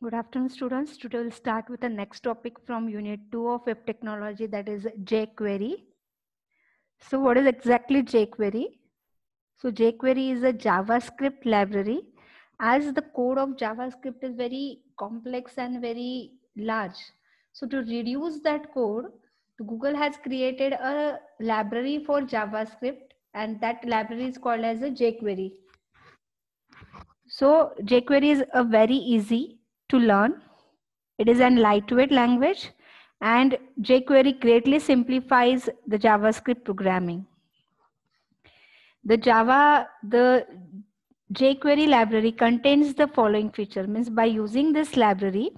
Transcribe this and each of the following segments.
Good afternoon, students. Today we'll start with the next topic from Unit 2 of Web Technology, that is jQuery. So what is exactly jQuery? So jQuery is a JavaScript library. As the code of JavaScript is very complex and very large, so to reduce that code, Google has created a library for JavaScript, and that library is called as a jQuery. So jQuery is a very easy to learn. It is a lightweight language, and jQuery greatly simplifies the JavaScript programming. The jQuery library contains the following feature. Means by using this library,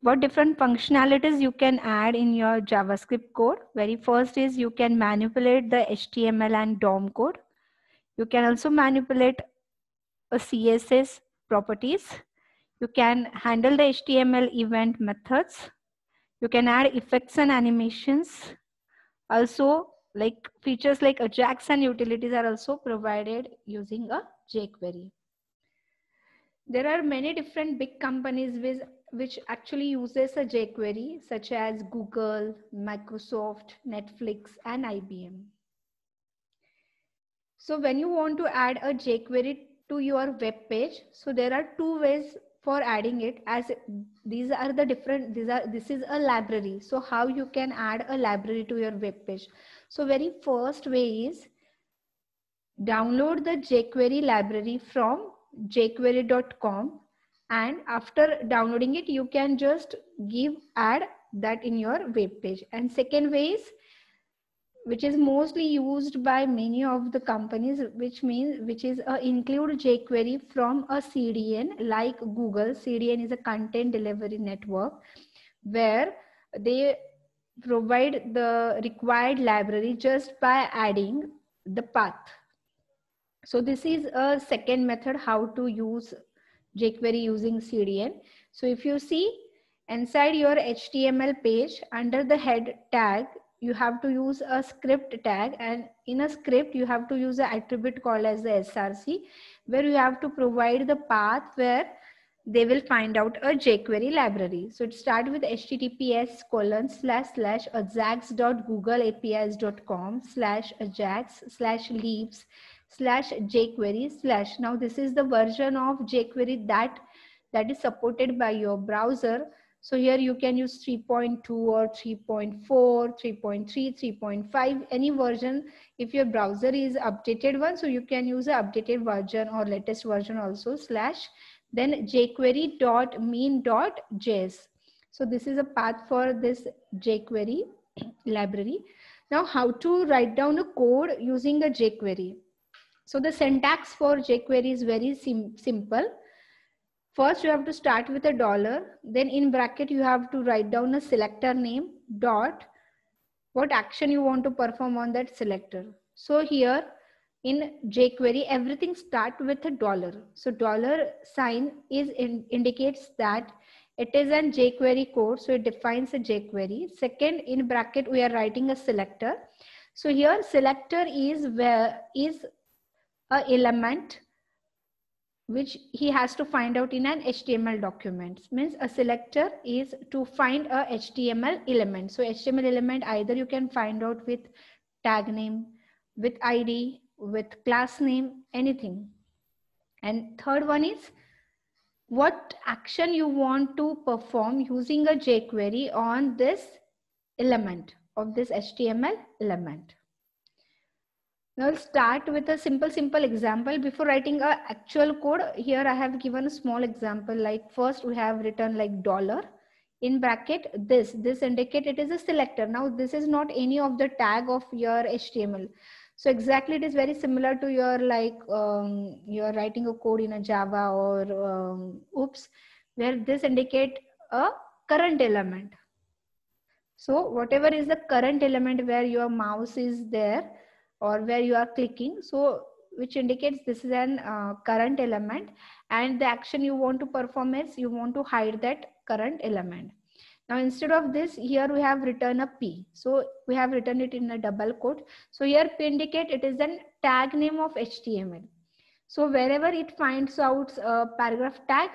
what different functionalities you can add in your JavaScript code. Very first is you can manipulate the HTML and DOM code. You can also manipulate a CSS properties. You can handle the HTML event methods. You can add effects and animations. Also, like features like Ajax and utilities are also provided using a jQuery. There are many different big companies which actually uses a jQuery, such as Google, Microsoft, Netflix, and IBM. So when you want to add a jQuery to your web page, so there are two ways for adding it, as these are the different, this is a library. So how you can add a library to your web page? So very first way is download the jQuery library from jQuery.com, and after downloading it, you can just add that in your web page. And second way is, which is mostly used by many of the companies, which is include jQuery from a CDN like Google. CDN is a content delivery network where they provide the required library just by adding the path. So this is a second method how to use jQuery using CDN. So if you see inside your HTML page, under the head tag, you have to use a script tag, and in a script you have to use an attribute called as the SRC, where you have to provide the path where they will find out a jQuery library. So it starts with https://ajax.googleapis.com/ajax/leaves/jQuery/. Now this is the version of jQuery that is supported by your browser. So here you can use 3.2 or 3.4, 3.3, 3.5, any version. If your browser is updated one, so you can use the updated version or latest version also, then jQuery.mean.js. So this is a path for this jQuery library. Now how to write down a code using a jQuery? So the syntax for jQuery is very simple. First, you have to start with a dollar. Then in bracket, you have to write down a selector name dot what action you want to perform on that selector. So here in jQuery, everything starts with a dollar. So dollar sign indicates that it is an jQuery code. So it defines a jQuery. Second, in bracket, we are writing a selector. So here selector is a element which he has to find out in an HTML document. Means a selector is to find a HTML element. So HTML element either you can find out with tag name, with ID, with class name, anything. And third one is what action you want to perform using a jQuery on this element of this HTML element. Now I'll start with a simple example. Before writing a actual code, here I have given a small example. Like first we have written like dollar in bracket, this indicate it is a selector. Now this is not any of the tag of your HTML. So exactly it is very similar to your like you're writing a code in a Java or oops, where this indicate a current element. So whatever is the current element where your mouse is there or where you are clicking, so which indicates this is an current element, and the action you want to perform is you want to hide that current element. Now instead of this, here we have written a P. So we have written it in a double quote. So here P indicate it is an tag name of HTML. So wherever it finds out a paragraph tag,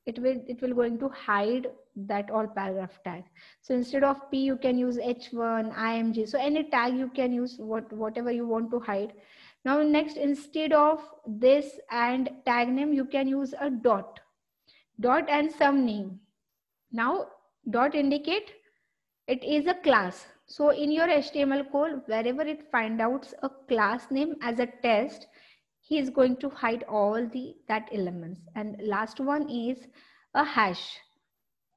it will going to hide that all paragraph tag. So instead of P, you can use H1, IMG. So any tag you can use, whatever you want to hide. Now next, instead of this and tag name, you can use a dot and some name. Now dot indicate it is a class. So in your HTML code, wherever it find out a class name as a test, he is going to hide all that elements. And last one is a hash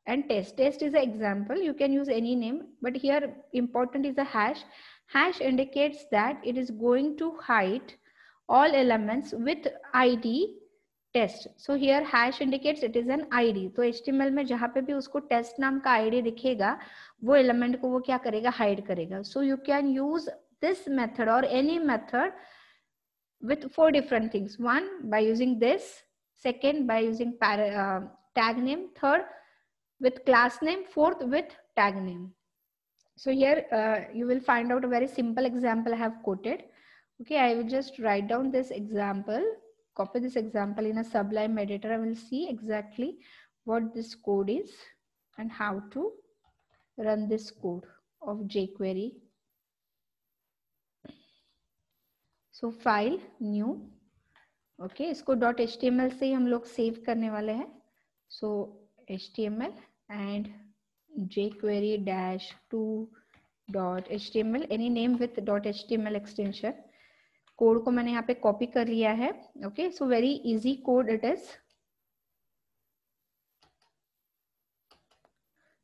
and test. Test is an example. You can use any name, but here important is a hash. Hash indicates that it is going to hide all elements with ID test. So here hash indicates it is an ID. तो HTML में जहाँ पे भी उसको test नाम का ID दिखेगा, वो element को वो क्या करेगा, hide करेगा. So you can use this method or any method with 4 different things. One, by using this. Second, by using tag name. Third, with class name. Fourth, with tag name. So here you will find out a very simple example I have quoted. Okay, I will just write down this example, copy this example in a Sublime editor. I will see exactly what this code is and how to run this code of jQuery. So file new. Okay, इसको .html से ही हम लोग save करने वाले हैं. So HTML and jQuery -2.html, any name with .html extension. Code को मैंने यहाँ पे कॉपी कर लिया है. Okay, so very easy code it is.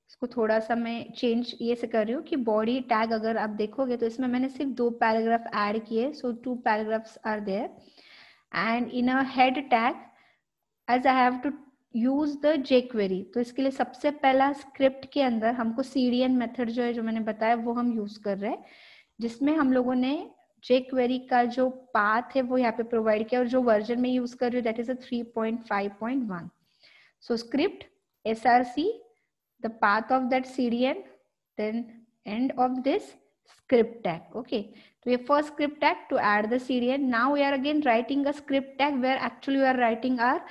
इसको थोड़ा सा मैं चेंज ये से कर रही हूँ कि बॉडी टैग अगर आप देखोगे तो इसमें मैंने सिर्फ 2 पैराग्राफ ऐड किए. So 2 paragraphs are there and in a head tag as I have to use the jQuery. तो इसके लिए सबसे पहला स्क्रिप्ट के अंदर हमको CDN मेथड जो है, जो मैंने बताया, वो हम यूज कर रहे हैं, जिसमें हम लोगों ने jQuery का जो पाथ है वो यहाँ पे प्रोवाइड किया और जो वर्जन में यूज कर रही हूँ that is 3.5.1. So script src, the path of that CDN, then end of this script tag. Okay, so your first script tag to add the CDN. Now we are again writing a script tag where actually we are writing our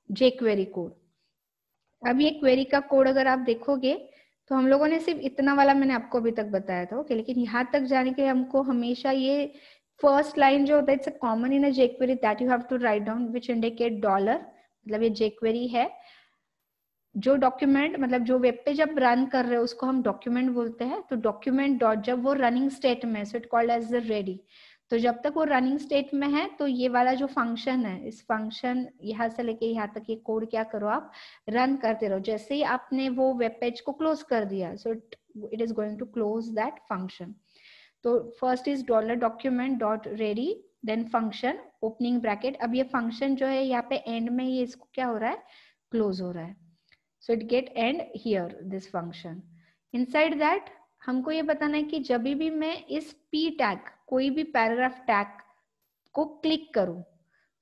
jQuery code. अब ये query का code अगर आप देखोगे तो हम लोगों ने सिर्फ इतना वाला मैंने आपको अभी तक बताया था. ओके, लेकिन यहाँ तक जाने के लिए हमको हमेशा ये फर्स्ट लाइन जो होता है, it's a common in a jQuery that you have to write down which indicate $. मतलब ये jQuery है. जो डॉक्यूमेंट, मतलब जो वेब पे जब रन कर रहे हो उसको हम डॉक्यूमेंट बोलते हैं. तो डॉक्यूमेंट डॉट जब वो रनिंग स्टेट में, so it called as the ready. तो जब तक वो रनिंग स्टेट में है तो ये वाला जो फंक्शन है, इस फंक्शन यहाँ से लेके यहाँ तक ये कोड क्या करो, आप रन करते रहो. जैसे ही आपने वो वेब पेज को क्लोज कर दिया, so it is going to close that function. तो first is $document.ready, then function opening bracket. अब ये फंक्शन जो है यहाँ पे एंड में ये इसको क्या हो रहा है, क्लोज हो रहा है. So it get end here, this function. Inside that हमको ये बताना है कि जब भी मैं इस p tag, कोई भी पैराग्राफ टैग को क्लिक करूं,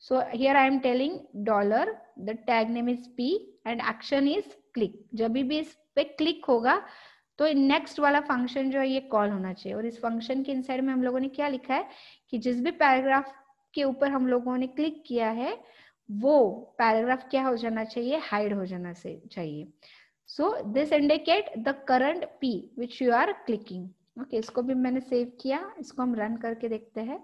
so here I am telling $, the tag name is p and action is click. जब भी इस पे क्लिक होगा तो नेक्स्ट वाला फंक्शन जो है ये कॉल होना चाहिए. और इस फंक्शन के इनसाइड में हम लोगों ने क्या लिखा है कि जिस भी पैराग्राफ के ऊपर हम लोगों ने क्लिक किया है वो पैराग्राफ क्या हो जाना चाहिए, हाइड हो जाना चाहिए. So this indicate the current p which you are clicking. Okay, इसको भी मैंने सेव किया. इसको हम रन करके देखते हैं.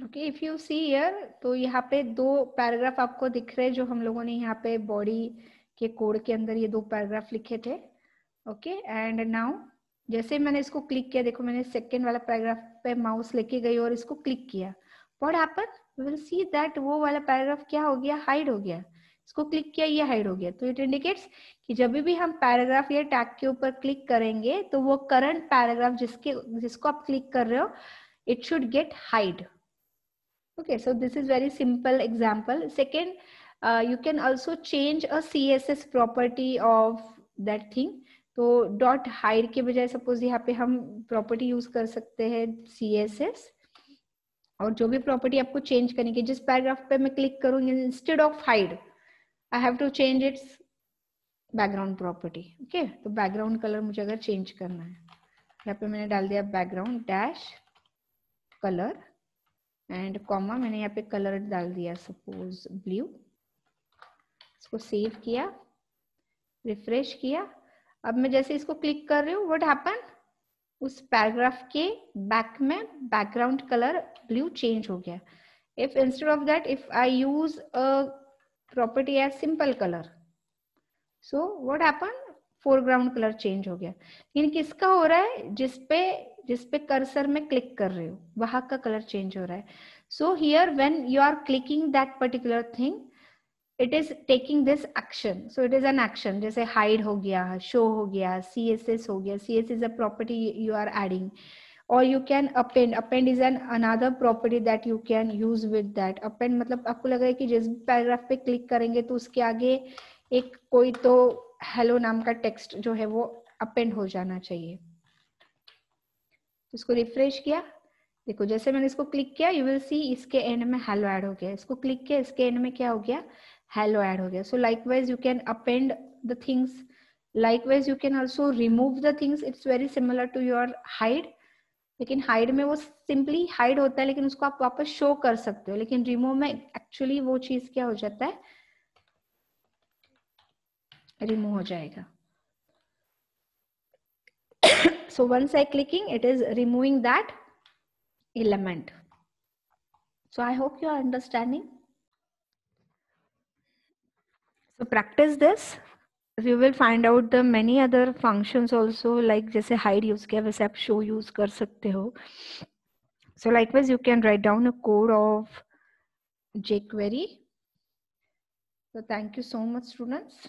Okay, if you see here, तो यहाँ पे 2 पैराग्राफ आपको दिख रहे हैं जो हम लोगों ने यहाँ पे बॉडी के कोड के अंदर ये 2 पैराग्राफ लिखे थे. ओके, एंड नाउ जैसे मैंने इसको क्लिक किया, देखो मैंने सेकेंड वाला पैराग्राफ पे माउस लेके गई और इसको क्लिक किया. What happened, we will see that वो वाला पैराग्राफ क्या हो गया, हाइड हो गया. इसको क्लिक किया, ये हाइड हो गया. तो इट इंडिकेट्स कि जब भी हम पैराग्राफ या टैग के ऊपर क्लिक करेंगे तो वो करंट पैराग्राफ जिसको आप क्लिक कर रहे हो, it should get hide. Okay, so this is very simple example. Second, you can also change a CSS property of that thing. तो डॉट हाइड के बजाय सपोज यहाँ पे हम प्रॉपर्टी यूज कर सकते हैं CSS, और जो भी प्रॉपर्टी आपको चेंज करनी है, जिस पैराग्राफ पे मैं क्लिक करूंगी, instead of hide I have to change its background property. Okay, तो बैकग्राउंड कलर मुझे अगर चेंज करना है, यहाँ पे मैंने डाल दिया background dash colour and comma, मैंने यहाँ पे कलर डाल दिया सपोज ब्लू, इसको सेव किया, रिफ्रेश किया। अब मैं जैसे इसको क्लिक कर रही हूँ, व्हाट हैपन, उस पैराग्राफ के बैक में बैकग्राउंड कलर ब्लू चेंज हो गया। If instead of that if I use a property as simple colour, so what happen, foreground colour change हो गया। लेकिन किसका हो रहा है, जिसपे कर्सर में क्लिक कर रहे हो वहां का कलर चेंज हो रहा है। So here when you are clicking that particular thing, it is taking this action, so it is an action. जैसे हाइड हो गया, शो हो गया, CSS हो गया, CSS is a property you are adding, or you can append is an another property that you can use with that। append मतलब आपको लग रहा है कि जिस पैराग्राफ पे क्लिक करेंगे तो उसके आगे एक कोई तो हेलो नाम का टेक्स्ट जो है वो अपेंड हो जाना चाहिए। इसको रिफ्रेश किया, देखो जैसे मैंने इसको क्लिक किया, यू विल सी इसके एंड में हेलो ऐड हो गया। इसको क्लिक किया, इसके एंड में क्या हो गया, हेलो ऐड हो गया। So likewise you can append the things, likewise you can also remove the things. It's very similar to your hide, लेकिन हाइड में वो सिंपली हाइड होता है, लेकिन उसको आप वापस शो कर सकते हो। लेकिन रिमूव में एक्चुअली वो चीज क्या हो जाता है, रिमूव हो जाएगा। So once I clicking, it is removing that element. So I hope you are understanding. So practice this. You will find out the many other functions also, like जैसे hide use किया वैसे आप show use कर सकते हो। So likewise you can write down a code of jQuery. So thank you so much students.